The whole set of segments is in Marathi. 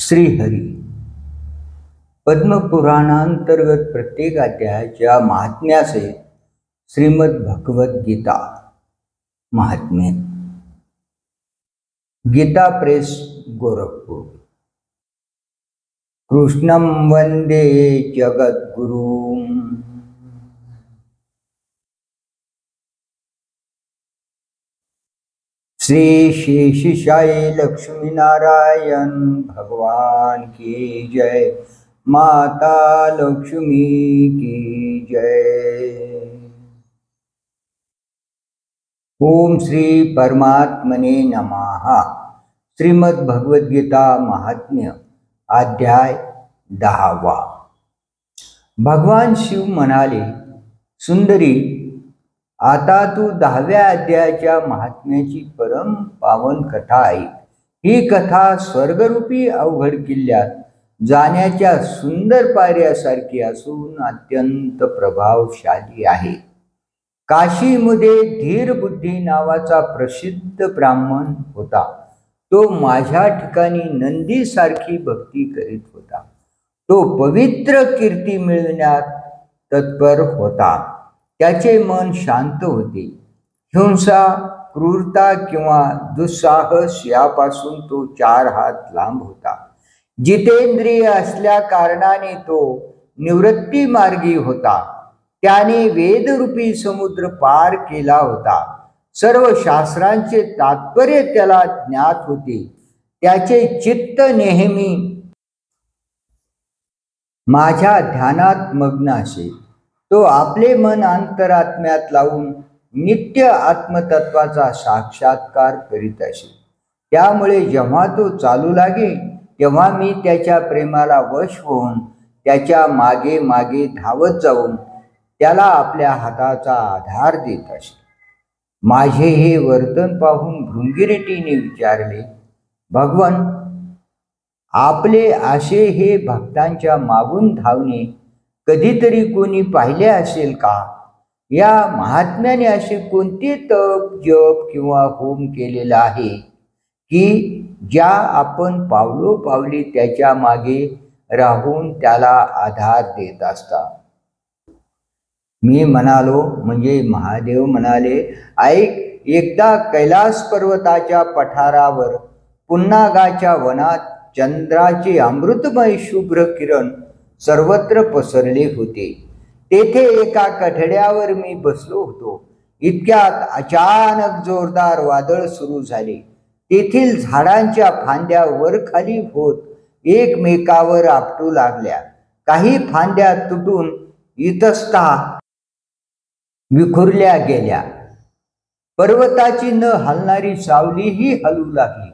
श्रीहरी पद्मपुराणांतर्गत प्रत्येक अध्यायाच्या महात्म्याचे श्रीमद भगवद गीता महात्म्य। गीता प्रेस गोरखपुर। कृष्णं वंदे जगद्गुरुं। श्री शेषशायी लक्ष्मी नारायण भगवान की जय। माता लक्ष्मी की जय। ओम श्री परमात्मने नमः। श्रीमद भगवद गीता महात्म्य अध्याय 10। भगवान शिव म्हणाले, सुंदरी, आता तू 10व्या अध्यायाच्या महात्म्याची परम पावन कथा ऐक। ही कथा स्वर्गरूपी अवघड किल्ल्यात जाण्याच्या सुंदर पायऱ्यासारखी असून अत्यंत प्रभावशाली आहे। काशीमध्ये धीर बुद्धी नावाचा प्रसिद्ध ब्राह्मण होता। तो माझ्या ठिकाणी नंदीसारखी भक्ती करीत होता। तो पवित्र कीर्ती मिळवण्यात तत्पर होता। त्याचे मन शांत होते। हिंसा, क्रूरता किंवा दुस्साहस यापासून तो 4 हात लांब होता। जितेंद्रिय असल्या कारणाने तो निवृत्ती मार्गी होता। त्याने वेदरूपी समुद्र पार केला होता। सर्व शास्त्रांचे तात्पर्य त्याला ज्ञात होते। त्याचे चित्त नेहमी माझ्या ध्यानात मग्न असे। तो आपले मन अंतरात्म्यात लावून नित्य आत्मतत्वाचा साक्षात्कार करीत असे। त्यामुळे जेव्हा तो चालू लागे तेव्हा मी त्याच्या प्रेमाला वश होऊन त्याच्या मागे मागे धावत जाऊन त्याला आपल्या हाताचा आधार देत असे। माझे हे वर्तन पाहून भृंगिरटीने विचारले, भगवन, आपले असे हे भक्तांच्या मागून धावणे कधीतरी कोणी पाहिले असेल का? या महात्म्याने असे कोणते तप, जप किंवा होम केलेला आहे की ज्या आपण पावलोपावली त्याच्या मागे राहून त्याला आधार देत असता? मी म्हणालो, म्हणजे महादेव म्हणाले, ऐक, एकदा कैलास पर्वताच्या पठारावर पुन्नागाच्या वनात चंद्राचे अमृतमय शुभ्र किरण सर्वत्र पसरले होते। तेथे एका कठड्यावर मी बसलो होतो। इतक्यात अचानक जोरदार वादळ सुरू झाले। तेथील झाडांच्या फांद्या वर खाली होत एकमेकावर आपटू लागल्या। काही फांद्या तुटून इतस्ततः विखुरल्या गेल्या। पर्वताची न हलणारी सावलीही हलू लागली।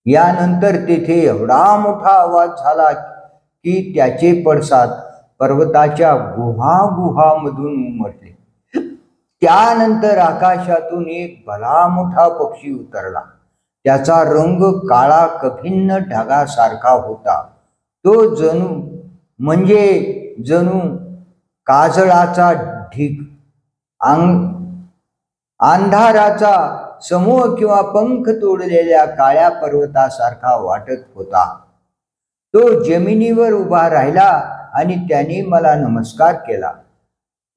यानंतर तेथे एवढा मोठा आवाज झाला की त्याचे पडसाद पर्वताच्या गुहामधून उमटले। त्यानंतर आकाशातून एक भला मोठा पक्षी उतरला। त्याचा रंग काळा कभिन्न ढगासारखा होता। तो जणू काजळाचा ढीग, अंधाराचा समूह किंवा पंख तोडलेल्या काळ्या पर्वतासारखा वाटत होता। तो जमिनीवर उभा राहिला आणि त्याने मला नमस्कार केला।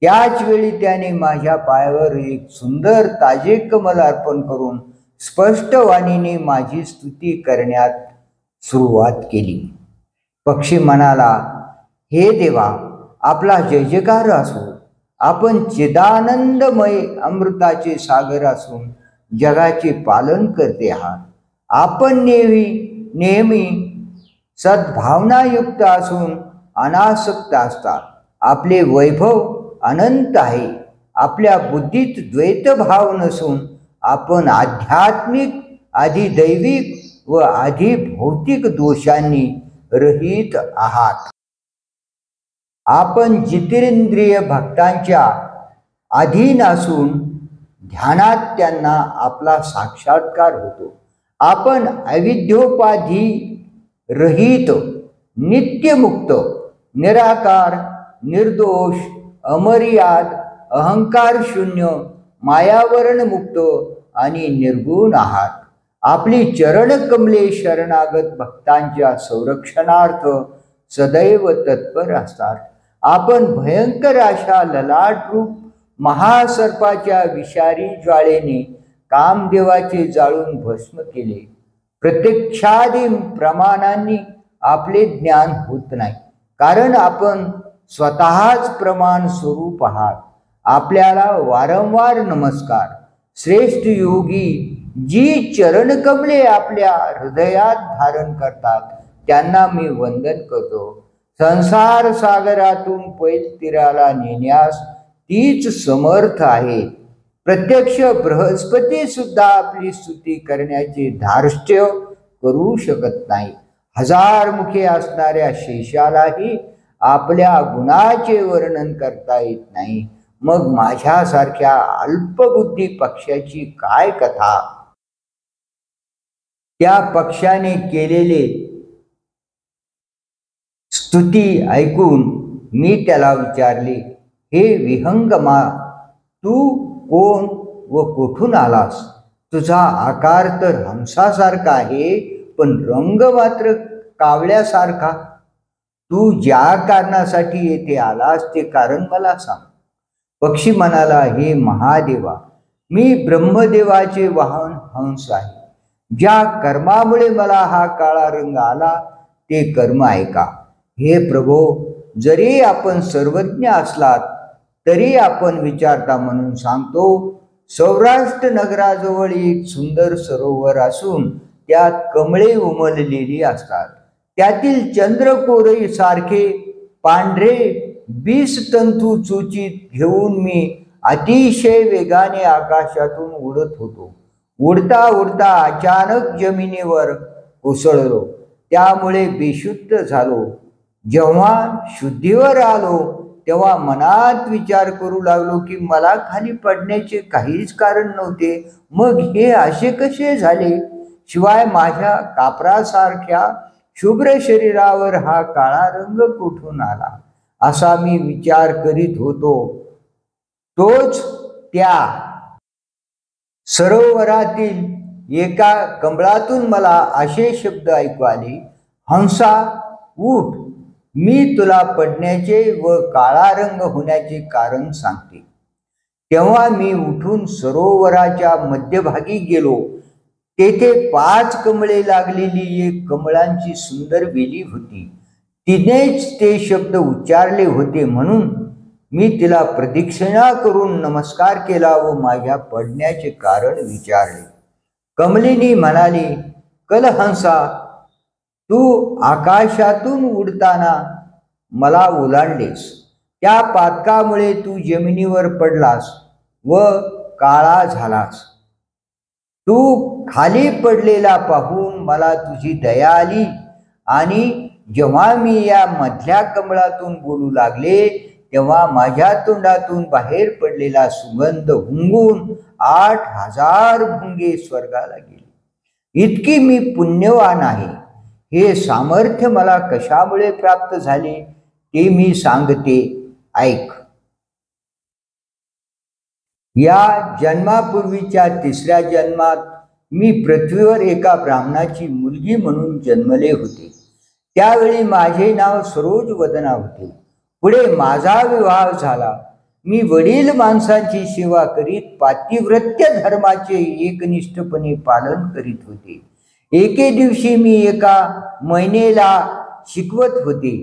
त्याच वेळी त्याने माझ्या पायावर एक सुंदर ताजे कमल अर्पण करून स्पष्ट वाणीने माझी स्तुती करण्यात सुरुवात केली। पक्षी म्हणाला, हे देवा, आपला जय जयकार असो। आपण चिदानंदमय अमृताचे सागर असून जगाचे पालन करते आहात। आपण नेहमी सद्भावनायुक्त असून अनासक्त असता। आपले वैभव अनंत आहे। आपल्या बुद्धीत द्वैतभाव नसून आपण आध्यात्मिक, अधिदैविक व अधिभौतिक दोषांनी रहित आहात। आपण जितेंद्रिय भक्तांच्या अधीन असून ध्यानात त्यांना आपला साक्षात्कार होतो। आपण अविद्योपाधी रहित, नित्यमुक्त, निराकार, निर्दोष, अमर्याद, अहंकार शून्य, मायावरण मुक्त आणि निर्गुण आहात। आपली चरण कमले शरणागत भक्तांच्या संरक्षणार्थ सदैव तत्पर असतात. आपण भयंकर अशा ललाट रूप महासर्पाच्या विषारी ज्वाळेने कामदेवाचे जाळून भस्म केले. प्रत्यक्षादी प्रमाणांनी आपले ज्ञान होत नाही, कारण आपण स्वतःच प्रमाण स्वरूप आहात. आपल्याला वारंवार नमस्कार. श्रेष्ठ योगी जी चरणकमले आपल्या हृदयात धारण करतात त्यांना मी वंदन करतो. संसार सागरातून पैल तीराला नेण्यास तीच समर्थ आहे. प्रत्यक्ष बृहस्पती सुद्धा आपली स्तुती करण्याचे धार्ष्ट्य करू शकत नाही. हजार मुखे असणाऱ्या शेषालाही आपल्या गुणाचे वर्णन करता येत नाही. मग माझ्यासारख्या अल्पबुद्धी पक्षाची काय कथा. त्या पक्षाने केलेले स्तुती ऐकून मी त्याला विचारले, हे विहंगमा, तू कोण व कुठून आलास? तुझा आकार तर हंसासारखा आहे, पण रंग मात्र कावळ्यासारखा. तू ज्या कारणासाठी येथे आलास ते कारण मला सांग. पक्षी म्हणाला, हे महादेवा, मी ब्रह्मदेवाचे वाहन हंस आहे. ज्या कर्मामुळे मला हा काळा रंग आला ते कर्म ऐका. हे प्रभो, जरी आपण सर्वज्ञ असलात तरी आपण विचारता म्हणून सांगतो. सौराष्ट्र नगराजवळ एक सुंदर सरोवर असून त्यात कमळे उमललेली असतात. त्यातील चंद्रकोरई सारखे पांढरे 20 तंतू चोचीत घेऊन मी अतिशय वेगाने आकाशातून उडत होतो. उडता उडता अचानक जमिनीवर कोसळलो. त्यामुळे बेशुद्ध झालो. जेव्हा शुद्धीवर आलो तेव्हा मनात विचार करू लागलो की मला खाली पडण्याचे काहीच कारण नव्हते. मग हे असे कसे झाले? शिवाय माझ्या कापरासारख्या शुभ्र शरीरावर हा काळा रंग कुठून आला, असा मी विचार करीत होतो. तोच त्या सरोवरातील एका कमळातून मला असे शब्द ऐकू आले, हंसा उठ, मी तुला पडण्याचे व काळा रंग होण्याचे कारण सांगते. तेव्हा मी उठून सरोवराच्या मध्यभागी गेलो. तेथे 5 कमळे लागलेली एक कमळांची सुंदर वेली होती. तिनेच ते शब्द उच्चारले होते म्हणून मी तिला प्रदक्षिणा करून नमस्कार केला व माझ्या पडण्याचे कारण विचारले. कमलिनी म्हणाली, कलहंसा, तू आकाशातून उडताना मला ओलांडलेस. त्या पातकामुळे तू जमिनीवर पडलास व काळा झालास. तू खाली पडलेला पाहून मला तुझी दया आली आणि जेव्हा मी या मधल्या कमळातून बोलू लागले तेव्हा माझ्या तोंडातून बाहेर पडलेला सुगंध हुंगून 8000 भुंगे स्वर्गाला गेले. इतकी मी पुण्यवान आहे. हे सामर्थ्य मला कशामुळे प्राप्त झाले ते मी सांगते, ऐक. या जन्मापूर्वीच्या 3ऱ्या जन्मात मी पृथ्वीवर एका ब्राह्मणाची मुलगी म्हणून जन्मले होते. त्यावेळी माझे नाव सरोज वदना होते. पुढे माझा विवाह झाला. मी वडील माणसांची सेवा करीत पातिव्रत्य धर्माचे एकनिष्ठपणे पालन करीत होते. एके दिवशी मी एका महिनेला शिकवत होते.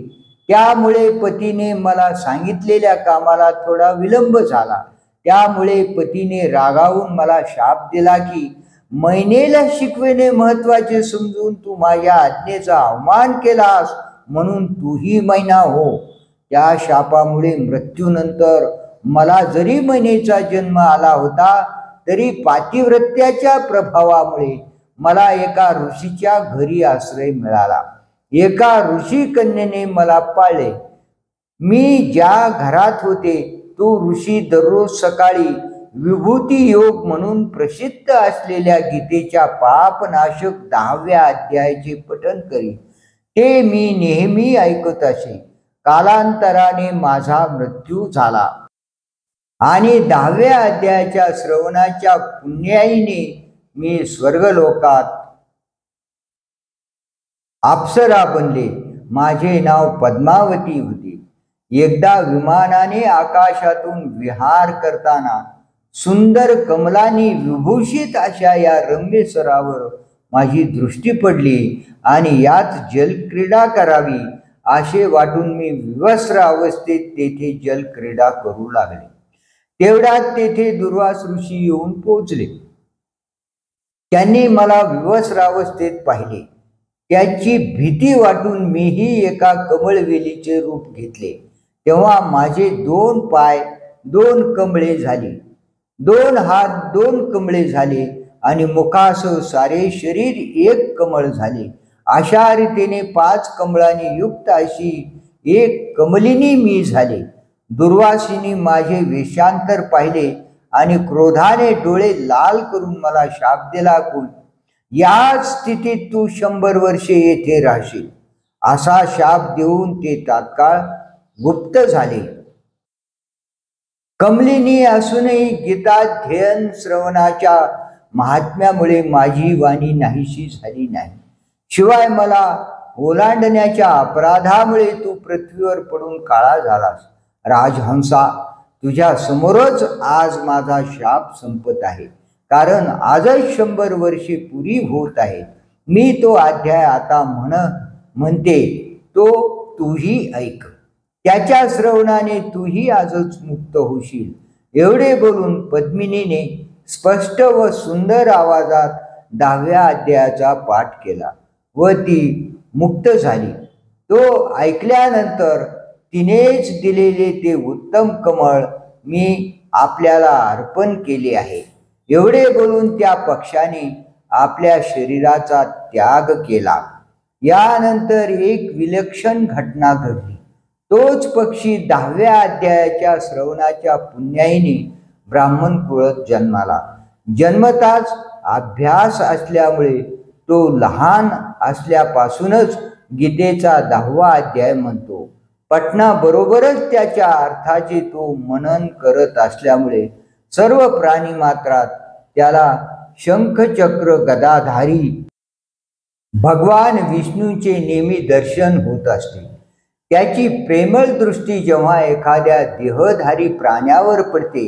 त्यामुळे पतीने मला सांगितलेल्या कामाला थोडा विलंब झाला. त्यामुळे पतीने रागावून मला शाप दिला की महिनेला शिकविणे महत्वाचे समजून तू माझ्या आज्ञेचा अवमान केलास म्हणून तूही महिना हो. त्या शापामुळे मृत्यूनंतर मला जरी महिनेचा जन्म आला होता तरी पातिव्रत्याच्या प्रभावामुळे मला एका ऋषीच्या घरी आश्रय मिळाला. एका ऋषी कन्येने मला पाळले. मी ज्या घरात होते तो ऋषी दररोज सकाळी विभूती योग म्हणून प्रसिद्ध असलेल्या गीतेच्या पापनाशक 10व्या अध्यायाचे पठण करी. ते मी नेहमी ऐकत असे. कालांतराने माझा मृत्यू झाला आणि 10व्या अध्यायाच्या श्रवणाच्या पुण्याईने मी स्वर्गलोकात अप्सरा बनले. माझे नाव पद्मावती होते. एकदा विमानाने आकाशातून विहार करताना सुंदर कमलांनी विभूषित अशा या रम्य सरावर माझी दृष्टी पडली आणि यात जलक्रीडा करावी असे वाटून मी विवस्त्र अवस्थेत तेथे जलक्रीडा करू लागले. तेवढ्यात तेथे दुर्वास ऋषी येऊन पोहोचले. त्यांनी मला विवस्त्रावस्थेत पाहिले. त्याची भीती वाटून मीही एका कमळवेलीचे रूप घेतले. तेव्हा माझे 2 पाय 2 कमळे झाले, 2 हात 2 कमळे झाले आणि मुखासह सारे शरीर 1 कमळ झाले. अशा रीतीने 5 कमळांनी युक्त अशी एक कमलिनी मी झाले. दुर्वासिनी माझे वेशांतर पाहिले आणि क्रोधाने डोळे लाल करून मला शाप दिला की याच स्थितीत तू 100 वर्षे येथे राहशील. असा शाप देऊन ते तात्काळ गुप्त झाले. कमलिनी असूनही गीताध्ययन श्रवणाच्या महात्म्यामुळे माझी वाणी नाहीशी झाली नाही. शिवाय मला ओलांडण्याच्या अपराधामुळे तू पृथ्वीवर पडून काळा झालास. राजहंसा, तुझ्या समोरच आज माझा शाप संपत आहे, कारण आजच 100 वर्षे पुरी होत आहे. मी तो अध्याय आता म्हणते तो तूही ऐक. त्याच्या श्रवणाने तूही आजच मुक्त होशील. एवढे बोलून पद्मिनीने स्पष्ट व सुंदर आवाजात 10व्या अध्यायाचा पाठ केला व ती मुक्त झाली. तो ऐकल्यानंतर तिनेच दिलेले ते उत्तम कमळ मी आपल्याला अर्पण केले आहे. एवढे बोलून त्या पक्षाने आपल्या शरीराचा त्याग केला. यानंतर एक विलक्षण घटना घडली. तोच पक्षी 10व्या अध्यायाच्या श्रवणाच्या पुण्याईने ब्राह्मण कुळात जन्माला. जन्मताच अभ्यास असल्यामुळे तो लहान असल्यापासूनच गीतेचा 10वा अध्याय म्हणतो. पठणाबरोबरच त्याच्या अर्थाचे तो मनन करत असल्यामुळे सर्व प्राणी मात्रात त्याला शंखचक्र गदाधारी भगवान विष्णूचे नेहमी दर्शन होत असते. त्याची प्रेमळ दृष्टी जेव्हा एखाद्या देहधारी प्राण्यावर पडते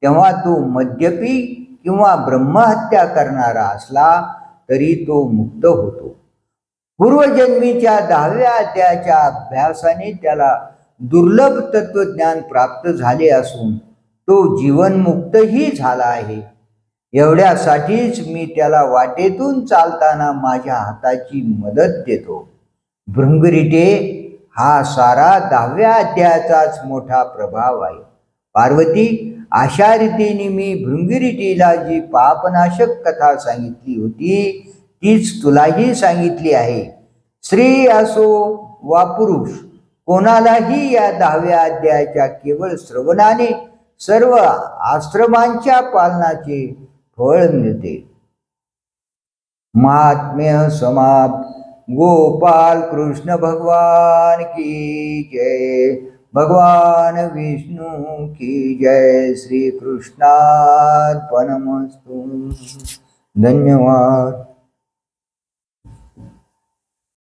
तेव्हा तो मद्यपी किंवा ब्रह्महत्या करणारा असला तरी तो मुक्त होतो. पूर्वजन्मीच्या 10व्या अध्यायाच्या अभ्यासाने त्याला दुर्लभ तत्वज्ञान प्राप्त झाले असून तो जीवनमुक्तही झाला आहे. एवढ्यासाठीच मी त्याला वाटेतून चालताना माझ्या हाताची मदत देतो. भृंगरीटे, हा सारा 10व्या अध्यायाचाच मोठा प्रभाव आहे. पार्वती, अशा रीतीने मी भृंगरीटीला जी पापनाशक कथा सांगितली होती तीच तुलाही सांगितली आहे. स्त्री असो वा पुरुष, कोणालाही या 10व्या अध्यायाच्या केवळ श्रवणाने सर्व आश्रमांच्या पालनाचे फळ मिळते. महात्म्य समाप्त. गोपाल कृष्ण भगवान की जय. भगवान विष्णु की जय. श्री कृष्णार्पणमस्तु. धन्यवाद.